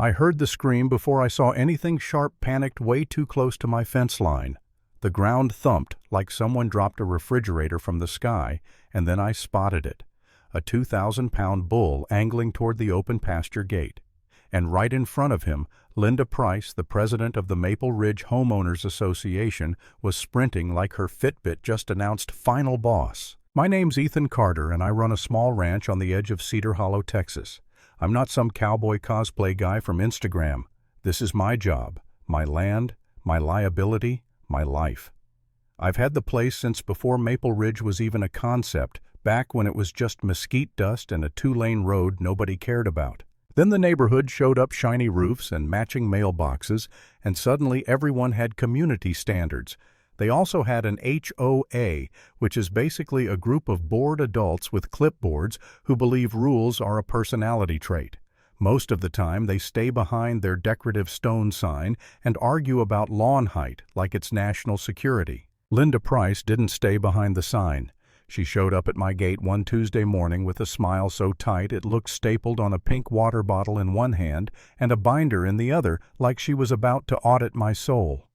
I heard the scream before I saw anything sharp, panicked way too close to my fence line. The ground thumped like someone dropped a refrigerator from the sky, and then I spotted it. A 2,000-pound bull angling toward the open pasture gate. And right in front of him, Linda Price, the president of the Maple Ridge Homeowners Association, was sprinting like her Fitbit just announced final boss. My name's Ethan Carter, and I run a small ranch on the edge of Cedar Hollow, Texas. I'm not some cowboy cosplay guy from Instagram. This is my job, my land, my liability, my life. I've had the place since before Maple Ridge was even a concept, back when it was just mesquite dust and a 2-lane road nobody cared about. Then the neighborhood showed up shiny roofs and matching mailboxes, and suddenly everyone had community standards. They also had an HOA, which is basically a group of bored adults with clipboards who believe rules are a personality trait. Most of the time, they stay behind their decorative stone sign and argue about lawn height like it's national security. Linda Price didn't stay behind the sign. She showed up at my gate one Tuesday morning with a smile so tight it looked stapled on a pink water bottle in one hand and a binder in the other, like she was about to audit my soul.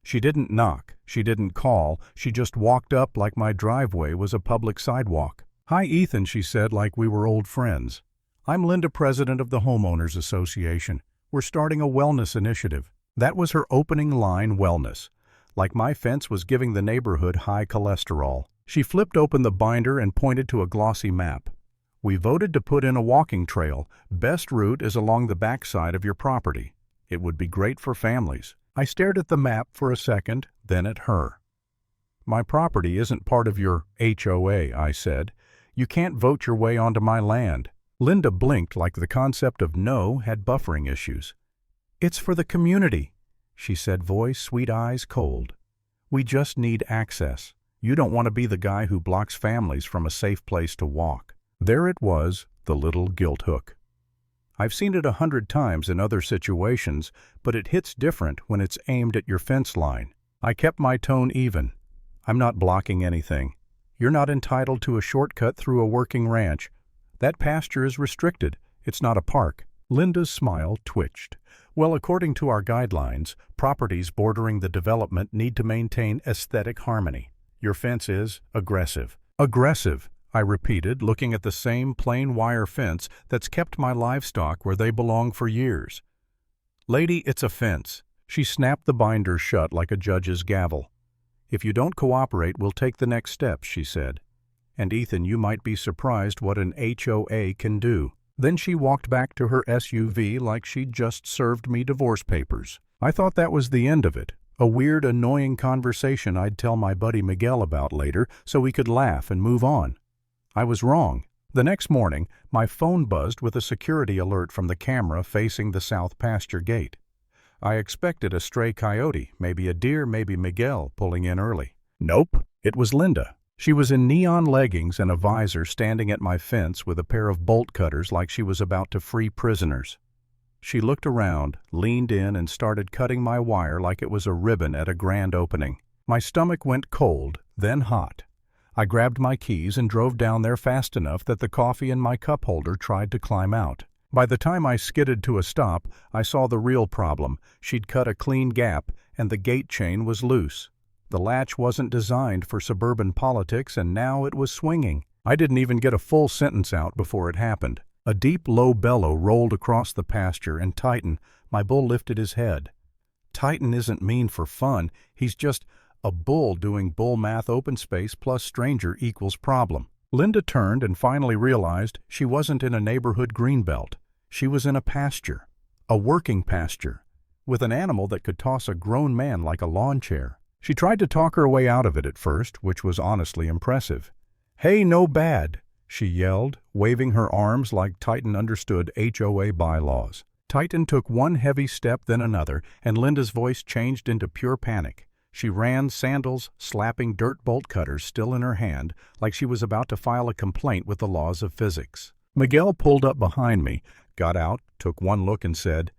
She didn't knock, she didn't call, she just walked up like my driveway was a public sidewalk. "Hi, Ethan," she said like we were old friends. "I'm Linda, president of the Homeowners Association. We're starting a wellness initiative." That was her opening line, wellness. Like my fence was giving the neighborhood high cholesterol. She flipped open the binder and pointed to a glossy map. "We voted to put in a walking trail. Best route is along the backside of your property. It would be great for families." I stared at the map for a second, then at her. "My property isn't part of your HOA," I said. "You can't vote your way onto my land." Linda blinked like the concept of no had buffering issues. "It's for the community," she said, voice, sweet eyes, cold. "We just need access. You don't want to be the guy who blocks families from a safe place to walk." There it was, the little guilt hook. I've seen it 100 times in other situations, but it hits different when it's aimed at your fence line. I kept my tone even. "I'm not blocking anything. You're not entitled to a shortcut through a working ranch. That pasture is restricted. It's not a park." Linda's smile twitched. "Well, according to our guidelines, properties bordering the development need to maintain aesthetic harmony. Your fence is aggressive." "Aggressive," I repeated, looking at the same plain wire fence that's kept my livestock where they belong for years. "Lady, it's a fence." She snapped the binder shut like a judge's gavel. "If you don't cooperate, we'll take the next steps," she said. "And Ethan, you might be surprised what an HOA can do." Then she walked back to her SUV like she'd just served me divorce papers. I thought that was the end of it. A weird, annoying conversation I'd tell my buddy Miguel about later so we could laugh and move on. I was wrong. The next morning, my phone buzzed with a security alert from the camera facing the south pasture gate. I expected a stray coyote, maybe a deer, maybe Miguel, pulling in early. Nope, it was Linda. She was in neon leggings and a visor standing at my fence with a pair of bolt cutters like she was about to free prisoners. She looked around, leaned in, and started cutting my wire like it was a ribbon at a grand opening. My stomach went cold, then hot. I grabbed my keys and drove down there fast enough that the coffee in my cup holder tried to climb out. By the time I skidded to a stop, I saw the real problem. She'd cut a clean gap, and the gate chain was loose. The latch wasn't designed for suburban politics, and now it was swinging. I didn't even get a full sentence out before it happened. A deep, low bellow rolled across the pasture, and Titan, my bull, lifted his head. Titan isn't mean for fun. He's just a bull doing bull math. Open space plus stranger equals problem. Linda turned and finally realized she wasn't in a neighborhood greenbelt. She was in a pasture, a working pasture, with an animal that could toss a grown man like a lawn chair. She tried to talk her way out of it at first, which was honestly impressive. "Hey, no bad," she yelled, waving her arms like Titan understood HOA bylaws. Titan took one heavy step, then another, and Linda's voice changed into pure panic. She ran, sandals slapping dirt bolt cutters still in her hand, like she was about to file a complaint with the laws of physics. Miguel pulled up behind me, got out, took one look, and said,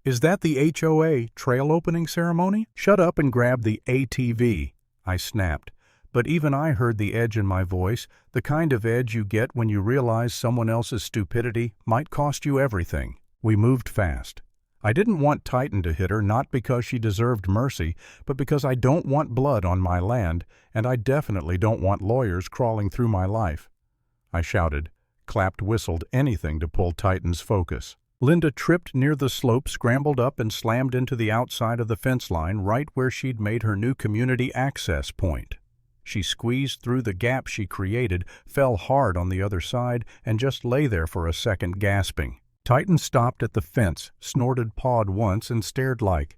"Is that the HOA trail opening ceremony? Shut up and grab the ATV." I snapped, but even I heard the edge in my voice, the kind of edge you get when you realize someone else's stupidity might cost you everything. We moved fast. I didn't want Titan to hit her, not because she deserved mercy, but because I don't want blood on my land, and I definitely don't want lawyers crawling through my life. I shouted, clapped, whistled, anything to pull Titan's focus. Linda tripped near the slope, scrambled up, and slammed into the outside of the fence line right where she'd made her new community access point. She squeezed through the gap she created, fell hard on the other side, and just lay there for a second, gasping. Titan stopped at the fence, snorted, pawed once, and stared like,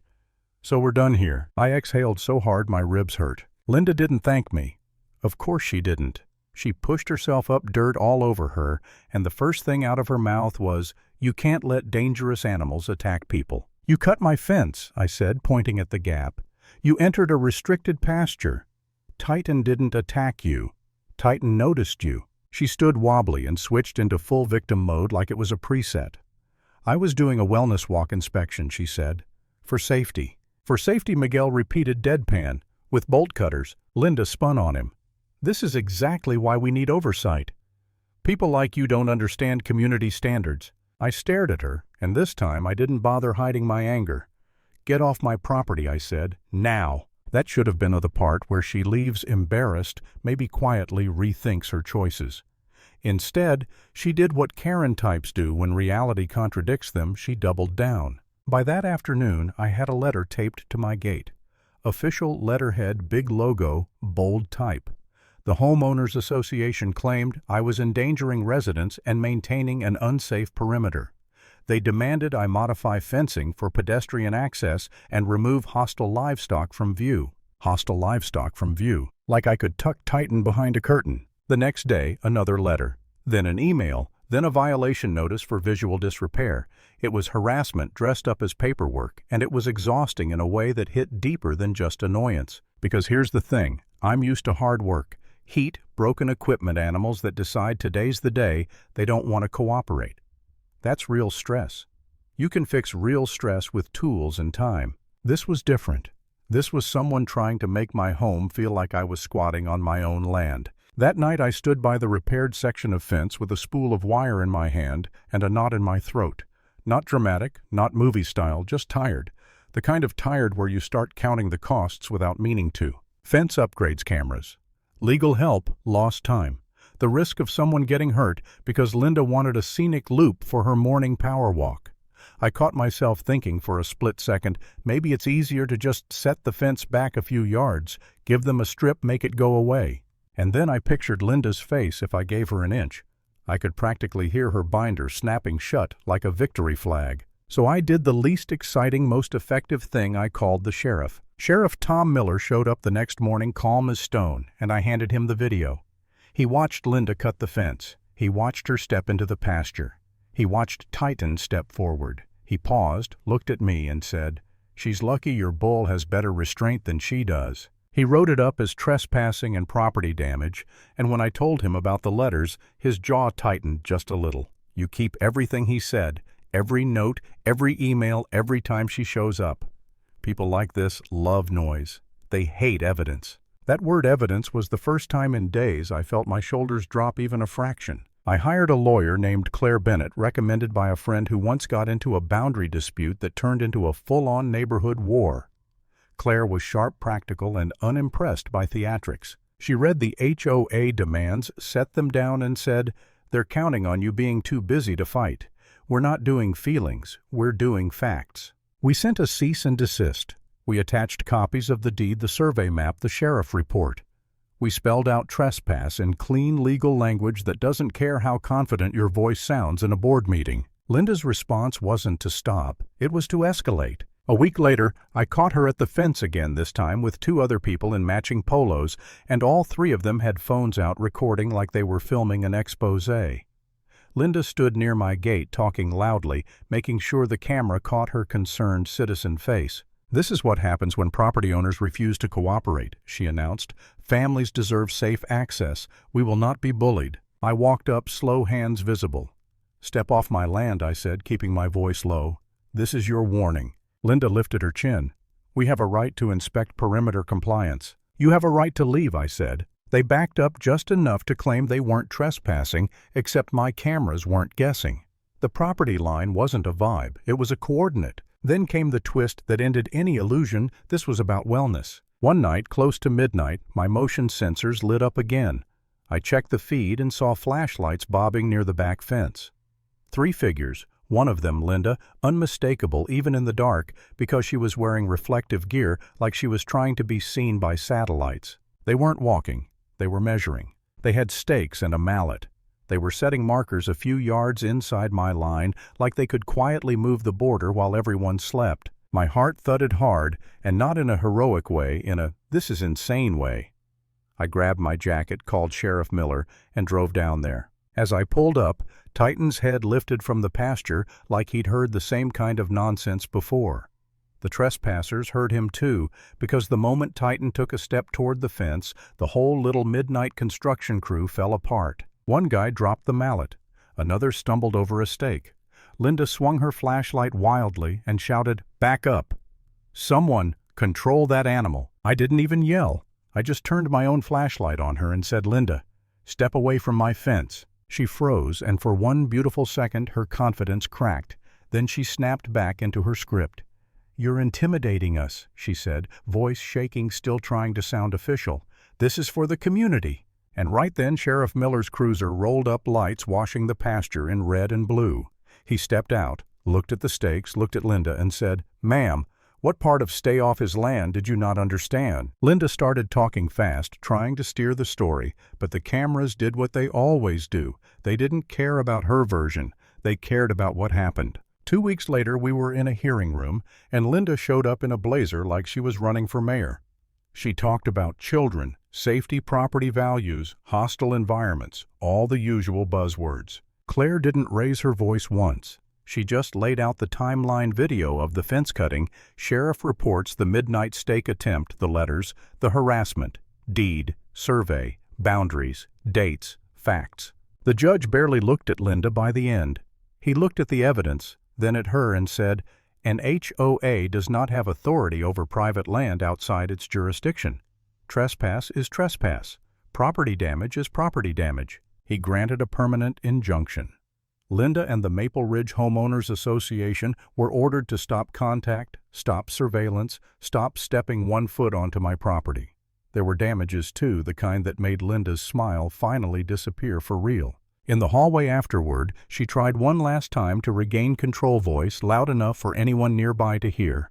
"So we're done here." I exhaled so hard my ribs hurt. Linda didn't thank me. Of course she didn't. She pushed herself up, dirt all over her, and the first thing out of her mouth was, "You can't let dangerous animals attack people." "You cut my fence," I said, pointing at the gap. "You entered a restricted pasture. Titan didn't attack you. Titan noticed you." She stood wobbly and switched into full victim mode like it was a preset. "I was doing a wellness walk inspection," she said. "For safety." "For safety," Miguel repeated deadpan. "With bolt cutters." Linda spun on him. "This is exactly why we need oversight. People like you don't understand community standards." I stared at her, and this time I didn't bother hiding my anger. "Get off my property," I said. "Now." That should have been the part where she leaves embarrassed, maybe quietly rethinks her choices. Instead, she did what Karen types do when reality contradicts them. She doubled down. By that afternoon, I had a letter taped to my gate. Official letterhead, big logo, bold type. The Homeowners Association claimed I was endangering residents and maintaining an unsafe perimeter. They demanded I modify fencing for pedestrian access and remove hostile livestock from view. Hostile livestock from view. Like I could tuck Titan behind a curtain. The next day, another letter. Then an email. Then a violation notice for visual disrepair. It was harassment dressed up as paperwork, and it was exhausting in a way that hit deeper than just annoyance. Because here's the thing. I'm used to hard work. Heat, broken equipment, animals that decide today's the day they don't want to cooperate. That's real stress. You can fix real stress with tools and time. This was different. This was someone trying to make my home feel like I was squatting on my own land. That night I stood by the repaired section of fence with a spool of wire in my hand and a knot in my throat. Not dramatic, not movie style, just tired. The kind of tired where you start counting the costs without meaning to. Fence upgrades, cameras. Legal help, lost time. The risk of someone getting hurt because Linda wanted a scenic loop for her morning power walk. I caught myself thinking for a split second, maybe it's easier to just set the fence back a few yards, give them a strip, make it go away. And then I pictured Linda's face if I gave her an inch. I could practically hear her binder snapping shut like a victory flag. So I did the least exciting, most effective thing. I called the sheriff. Sheriff Tom Miller showed up the next morning calm as stone, and I handed him the video. He watched Linda cut the fence. He watched her step into the pasture. He watched Titan step forward. He paused, looked at me, and said, "She's lucky your bull has better restraint than she does." He wrote it up as trespassing and property damage, and when I told him about the letters, his jaw tightened just a little. You keep everything he said, every note, every email, every time she shows up. People like this love noise. They hate evidence. That word evidence was the first time in days I felt my shoulders drop even a fraction. I hired a lawyer named Claire Bennett, recommended by a friend who once got into a boundary dispute that turned into a full-on neighborhood war. Claire was sharp, practical, and unimpressed by theatrics. She read the HOA demands, set them down, and said, "They're counting on you being too busy to fight. We're not doing feelings, we're doing facts." We sent a cease and desist. We attached copies of the deed, the survey map, the sheriff report. We spelled out trespass in clean legal language that doesn't care how confident your voice sounds in a board meeting. Linda's response wasn't to stop, it was to escalate. A week later, I caught her at the fence again, this time with 2 other people in matching polos, and all 3 of them had phones out recording like they were filming an expose. Linda stood near my gate talking loudly, making sure the camera caught her concerned citizen face. "This is what happens when property owners refuse to cooperate," she announced. "Families deserve safe access. We will not be bullied." I walked up, slow, hands visible. "Step off my land," I said, keeping my voice low. "This is your warning." Linda lifted her chin. "We have a right to inspect perimeter compliance." "You have a right to leave," I said. They backed up just enough to claim they weren't trespassing, except my cameras weren't guessing. The property line wasn't a vibe, it was a coordinate. Then came the twist that ended any illusion this was about wellness. One night, close to midnight, my motion sensors lit up again. I checked the feed and saw flashlights bobbing near the back fence. 3 figures, one of them, Linda, unmistakable even in the dark because she was wearing reflective gear like she was trying to be seen by satellites. They weren't walking, they were measuring. They had stakes and a mallet. They were setting markers a few yards inside my line like they could quietly move the border while everyone slept. My heart thudded hard, and not in a heroic way, in a "this is insane" way. I grabbed my jacket, called Sheriff Miller, and drove down there. As I pulled up, Titan's head lifted from the pasture like he'd heard the same kind of nonsense before. The trespassers heard him too, because the moment Titan took a step toward the fence, the whole little midnight construction crew fell apart. One guy dropped the mallet. Another stumbled over a stake. Linda swung her flashlight wildly and shouted, "Back up! Someone, control that animal!" I didn't even yell. I just turned my own flashlight on her and said, "Linda, step away from my fence." She froze, and for one beautiful second her confidence cracked. Then she snapped back into her script. "You're intimidating us," she said, voice shaking, still trying to sound official. "This is for the community." And right then Sheriff Miller's cruiser rolled up, lights washing the pasture in red and blue. He stepped out, looked at the stakes, looked at Linda, and said, "Ma'am, what part of stay off his land did you not understand?" Linda started talking fast, trying to steer the story, but the cameras did what they always do. They didn't care about her version. They cared about what happened. 2 weeks later, we were in a hearing room, and Linda showed up in a blazer like she was running for mayor. She talked about children, safety, property values, hostile environments, all the usual buzzwords. Claire didn't raise her voice once. She just laid out the timeline video of the fence cutting, sheriff reports, the midnight stake attempt, the letters, the harassment, deed, survey, boundaries, dates, facts. The judge barely looked at Linda by the end. He looked at the evidence, then at her, and said, "An HOA does not have authority over private land outside its jurisdiction. Trespass is trespass. Property damage is property damage." He granted a permanent injunction. Linda and the Maple Ridge Homeowners Association were ordered to stop contact, stop surveillance, stop stepping 1 foot onto my property. There were damages too, the kind that made Linda's smile finally disappear for real. In the hallway afterward, she tried one last time to regain control, voice loud enough for anyone nearby to hear.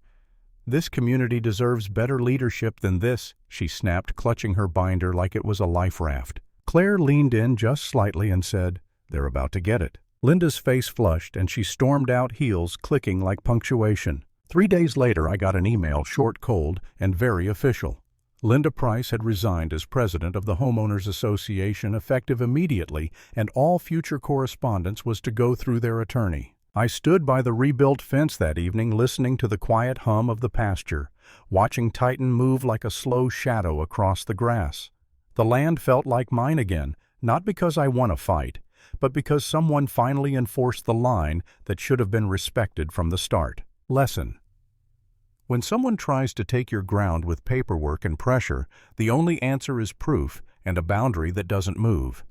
"This community deserves better leadership than this," she snapped, clutching her binder like it was a life raft. Claire leaned in just slightly and said, "They're about to get it." Linda's face flushed, and she stormed out, heels clicking like punctuation. 3 days later, I got an email, short, cold, and very official. Linda Price had resigned as president of the Homeowners Association effective immediately, and all future correspondence was to go through their attorney. I stood by the rebuilt fence that evening, listening to the quiet hum of the pasture, watching Titan move like a slow shadow across the grass. The land felt like mine again, not because I won a fight, but because someone finally enforced the line that should have been respected from the start. Lesson: when someone tries to take your ground with paperwork and pressure, the only answer is proof and a boundary that doesn't move.